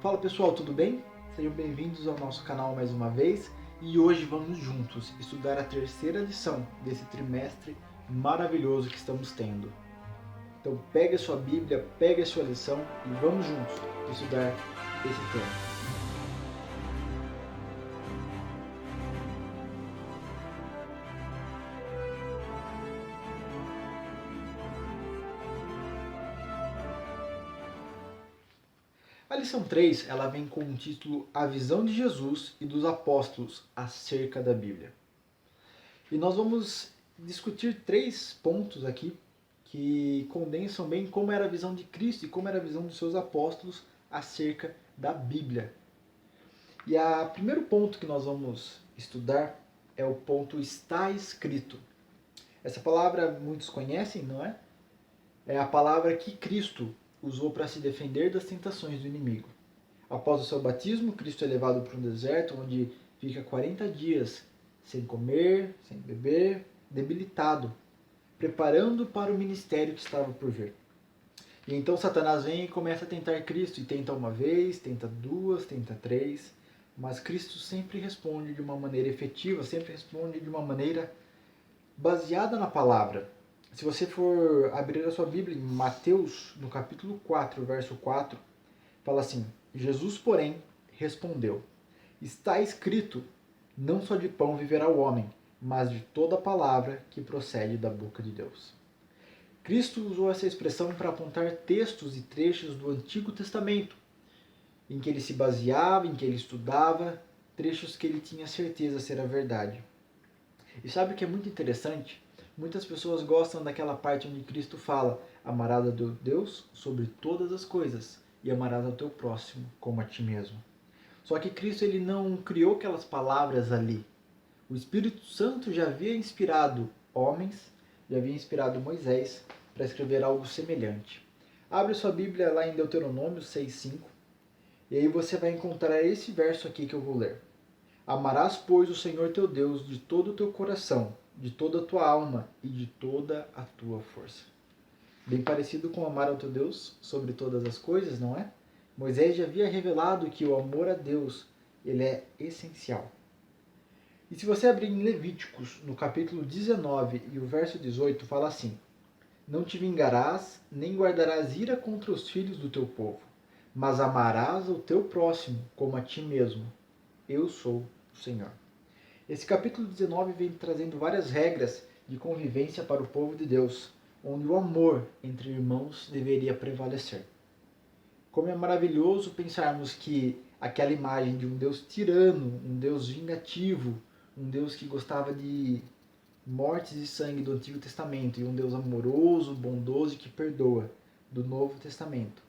Fala pessoal, tudo bem? Sejam bem-vindos ao nosso canal mais uma vez e hoje vamos juntos estudar a terceira lição desse trimestre maravilhoso que estamos tendo. Então pegue a sua Bíblia, pegue a sua lição e vamos juntos estudar esse tema. A lição 3 ela vem com o título A Visão de Jesus e dos Apóstolos acerca da Bíblia. E nós vamos discutir 3 pontos aqui que condensam bem como era a visão de Cristo e como era a visão dos seus apóstolos acerca da Bíblia. E o primeiro ponto que nós vamos estudar é o ponto está escrito. Essa palavra muitos conhecem, não é? É a palavra que Cristo usou para se defender das tentações do inimigo. Após o seu batismo, Cristo é levado para um deserto onde fica 40 dias sem comer, sem beber, debilitado, preparando para o ministério que estava por vir. E então Satanás vem e começa a tentar Cristo, e tenta uma vez, tenta duas, tenta três, mas Cristo sempre responde de uma maneira efetiva, sempre responde de uma maneira baseada na palavra. Se você for abrir a sua Bíblia em Mateus, no capítulo 4, verso 4, fala assim: Jesus, porém, respondeu: está escrito, não só de pão viverá o homem, mas de toda palavra que procede da boca de Deus. Cristo usou essa expressão para apontar textos e trechos do Antigo Testamento, em que ele se baseava, em que ele estudava, trechos que ele tinha certeza ser a verdade. E sabe o que é muito interessante? Muitas pessoas gostam daquela parte onde Cristo fala: amarás a Deus sobre todas as coisas e amarás ao teu próximo como a ti mesmo. Só que Cristo ele não criou aquelas palavras ali. O Espírito Santo já havia inspirado homens, já havia inspirado Moisés para escrever algo semelhante. Abre sua Bíblia lá em Deuteronômio 6,5 e aí você vai encontrar esse verso aqui que eu vou ler. Amarás, pois, o Senhor teu Deus de todo o teu coração, de toda a tua alma e de toda a tua força. Bem parecido com amar ao teu Deus sobre todas as coisas, não é? Moisés já havia revelado que o amor a Deus ele é essencial. E se você abrir em Levíticos, no capítulo 19 e o verso 18, fala assim: não te vingarás, nem guardarás ira contra os filhos do teu povo, mas amarás o teu próximo como a ti mesmo. Eu sou o Senhor. Esse capítulo 19 vem trazendo várias regras de convivência para o povo de Deus, onde o amor entre irmãos deveria prevalecer. Como é maravilhoso pensarmos que aquela imagem de um Deus tirano, um Deus vingativo, um Deus que gostava de mortes e sangue do Antigo Testamento e um Deus amoroso, bondoso e que perdoa do Novo Testamento.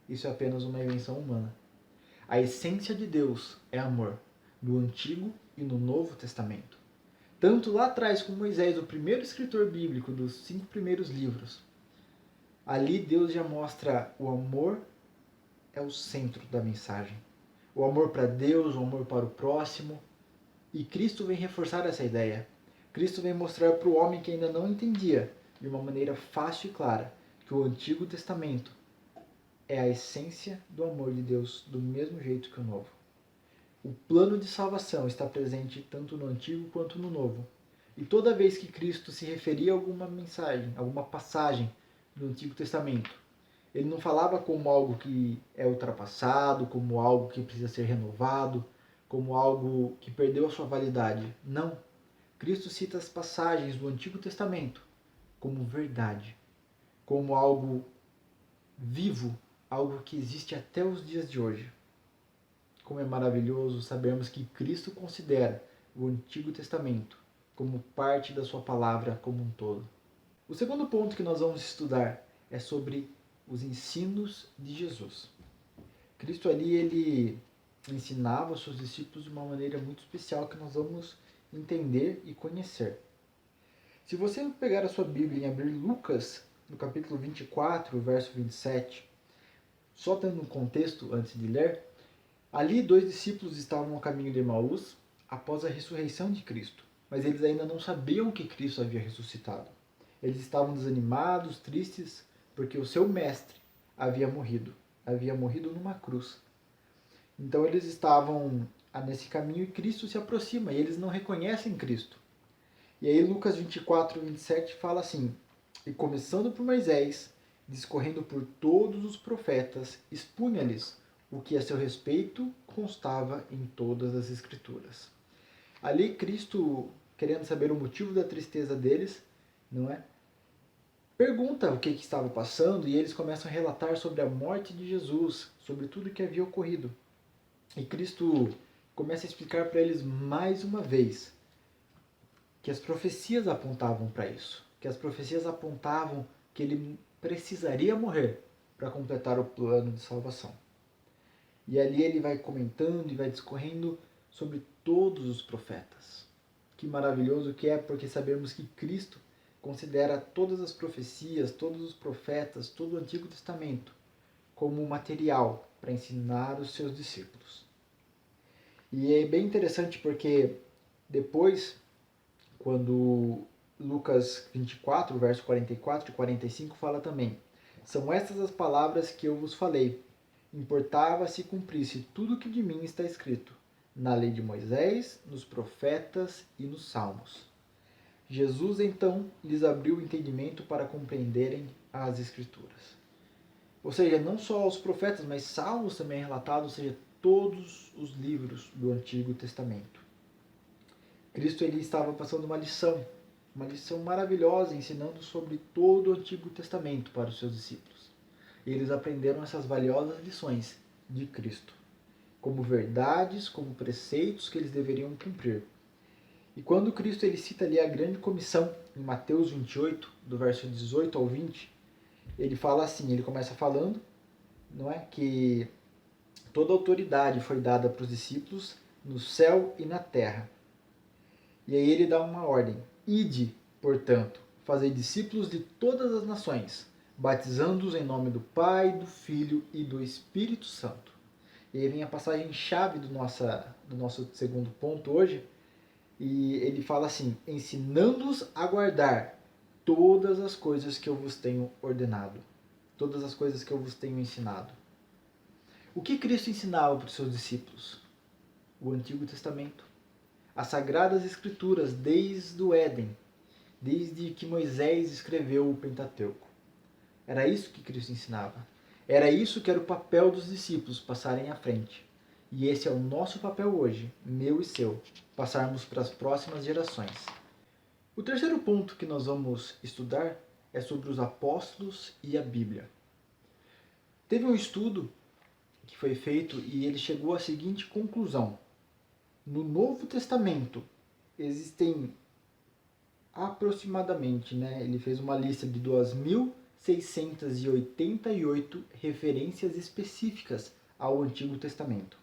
Isso é apenas uma invenção humana. A essência de Deus é amor, no Antigo e no Novo Testamento. Tanto lá atrás com Moisés, o primeiro escritor bíblico dos 5 primeiros livros, ali Deus já mostra o amor é o centro da mensagem. O amor para Deus, o amor para o próximo. E Cristo vem reforçar essa ideia. Cristo vem mostrar para o homem que ainda não entendia, de uma maneira fácil e clara, que o Antigo Testamento é a essência do amor de Deus, do mesmo jeito que o Novo. O plano de salvação está presente tanto no Antigo quanto no Novo. E toda vez que Cristo se referia a alguma mensagem, alguma passagem do Antigo Testamento, ele não falava como algo que é ultrapassado, como algo que precisa ser renovado, como algo que perdeu a sua validade. Não. Cristo cita as passagens do Antigo Testamento como verdade, como algo vivo, algo que existe até os dias de hoje. Como é maravilhoso sabermos que Cristo considera o Antigo Testamento como parte da sua palavra como um todo. O segundo ponto que nós vamos estudar é sobre os ensinos de Jesus. Cristo ali, ele ensinava aos seus discípulos de uma maneira muito especial que nós vamos entender e conhecer. Se você pegar a sua Bíblia e abrir Lucas, no capítulo 24, verso 27, só tendo um contexto antes de ler, ali 2 discípulos estavam a caminho de Emaús após a ressurreição de Cristo, mas eles ainda não sabiam que Cristo havia ressuscitado. Eles estavam desanimados, tristes, porque o seu mestre havia morrido numa cruz. Então eles estavam nesse caminho e Cristo se aproxima e eles não reconhecem Cristo. E aí Lucas 24, 27 fala assim: E começando por Moisés, discorrendo por todos os profetas, expunha-lhes o que a seu respeito constava em todas as Escrituras. Ali Cristo, querendo saber o motivo da tristeza deles, não é? Pergunta o que estava passando e eles começam a relatar sobre a morte de Jesus, sobre tudo o que havia ocorrido. E Cristo começa a explicar para eles mais uma vez que as profecias apontavam para isso, que as profecias apontavam que ele precisaria morrer para completar o plano de salvação. E ali ele vai comentando e vai discorrendo sobre todos os profetas. Que maravilhoso que é, porque sabemos que Cristo considera todas as profecias, todos os profetas, todo o Antigo Testamento como material para ensinar os seus discípulos. E é bem interessante porque depois, quando Lucas 24, verso 44 e 45 fala também: São estas as palavras que eu vos falei. Importava se cumprisse tudo o que de mim está escrito, na lei de Moisés, nos profetas e nos salmos. Jesus então lhes abriu o entendimento para compreenderem as Escrituras. Ou seja, não só os profetas, mas salmos também relatados, ou seja, todos os livros do Antigo Testamento. Cristo ele estava passando uma lição maravilhosa, ensinando sobre todo o Antigo Testamento para os seus discípulos. E eles aprenderam essas valiosas lições de Cristo, como verdades, como preceitos que eles deveriam cumprir. E quando Cristo ele cita ali a grande comissão, em Mateus 28, do verso 18 ao 20, ele fala assim, ele começa falando, não é, que toda autoridade foi dada para os discípulos no céu e na terra. E aí ele dá uma ordem: Ide, portanto, fazei discípulos de todas as nações, batizando-os em nome do Pai, do Filho e do Espírito Santo. E aí vem a passagem chave do nosso segundo ponto hoje, e ele fala assim: ensinando-os a guardar todas as coisas que eu vos tenho ordenado, todas as coisas que eu vos tenho ensinado. O que Cristo ensinava para os seus discípulos? O Antigo Testamento. As Sagradas Escrituras, desde o Éden, desde que Moisés escreveu o Pentateuco. Era isso que Cristo ensinava. Era isso que era o papel dos discípulos, passarem à frente. E esse é o nosso papel hoje, meu e seu, passarmos para as próximas gerações. O terceiro ponto que nós vamos estudar é sobre os apóstolos e a Bíblia. Teve um estudo que foi feito e ele chegou à seguinte conclusão: no Novo Testamento existem aproximadamente, ele fez uma lista de 2.688 referências específicas ao Antigo Testamento.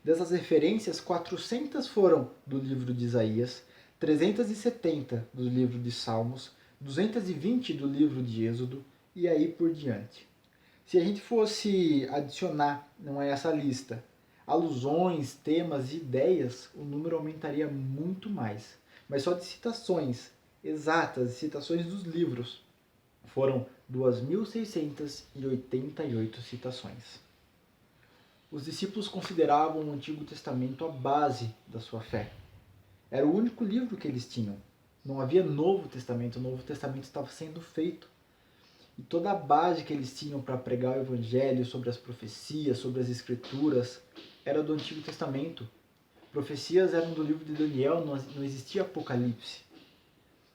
Dessas referências, 400 foram do livro de Isaías, 370 do livro de Salmos, 220 do livro de Êxodo e aí por diante. Se a gente fosse adicionar, não é essa lista, alusões, temas e ideias, o número aumentaria muito mais. Mas só de citações exatas, citações dos livros, foram 2.688 citações. Os discípulos consideravam o Antigo Testamento a base da sua fé. Era o único livro que eles tinham. Não havia Novo Testamento, o Novo Testamento estava sendo feito. E toda a base que eles tinham para pregar o Evangelho, sobre as profecias, sobre as Escrituras, era do Antigo Testamento. Profecias eram do livro de Daniel, não existia Apocalipse.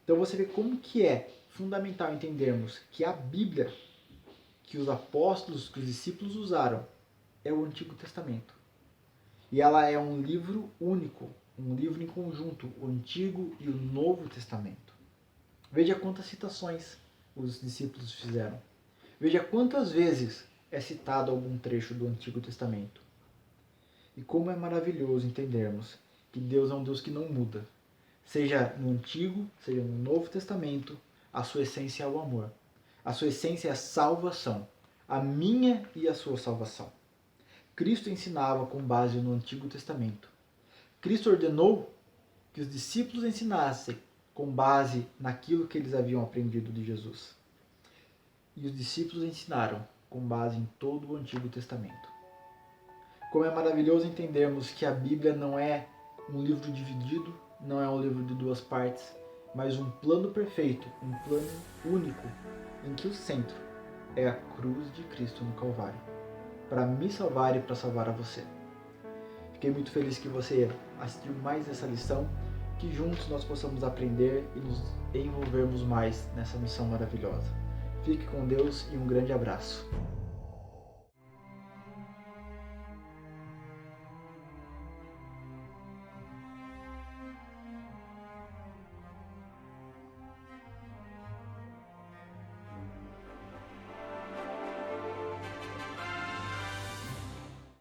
Então você vê como que é fundamental entendermos que a Bíblia, que os apóstolos, que os discípulos usaram, é o Antigo Testamento. E ela é um livro único, um livro em conjunto, o Antigo e o Novo Testamento. Veja quantas citações os discípulos fizeram. Veja quantas vezes é citado algum trecho do Antigo Testamento. E como é maravilhoso entendermos que Deus é um Deus que não muda. Seja no Antigo, seja no Novo Testamento, a sua essência é o amor. A sua essência é a salvação. A minha e a sua salvação. Cristo ensinava com base no Antigo Testamento. Cristo ordenou que os discípulos ensinassem com base naquilo que eles haviam aprendido de Jesus. E os discípulos ensinaram com base em todo o Antigo Testamento. Como é maravilhoso entendermos que a Bíblia não é um livro dividido, não é um livro de duas partes, mas um plano perfeito, um plano único, em que o centro é a cruz de Cristo no Calvário, para me salvar e para salvar a você. Fiquei muito feliz que você assistiu mais essa lição, que juntos nós possamos aprender e nos envolvermos mais nessa missão maravilhosa. Fique com Deus e um grande abraço.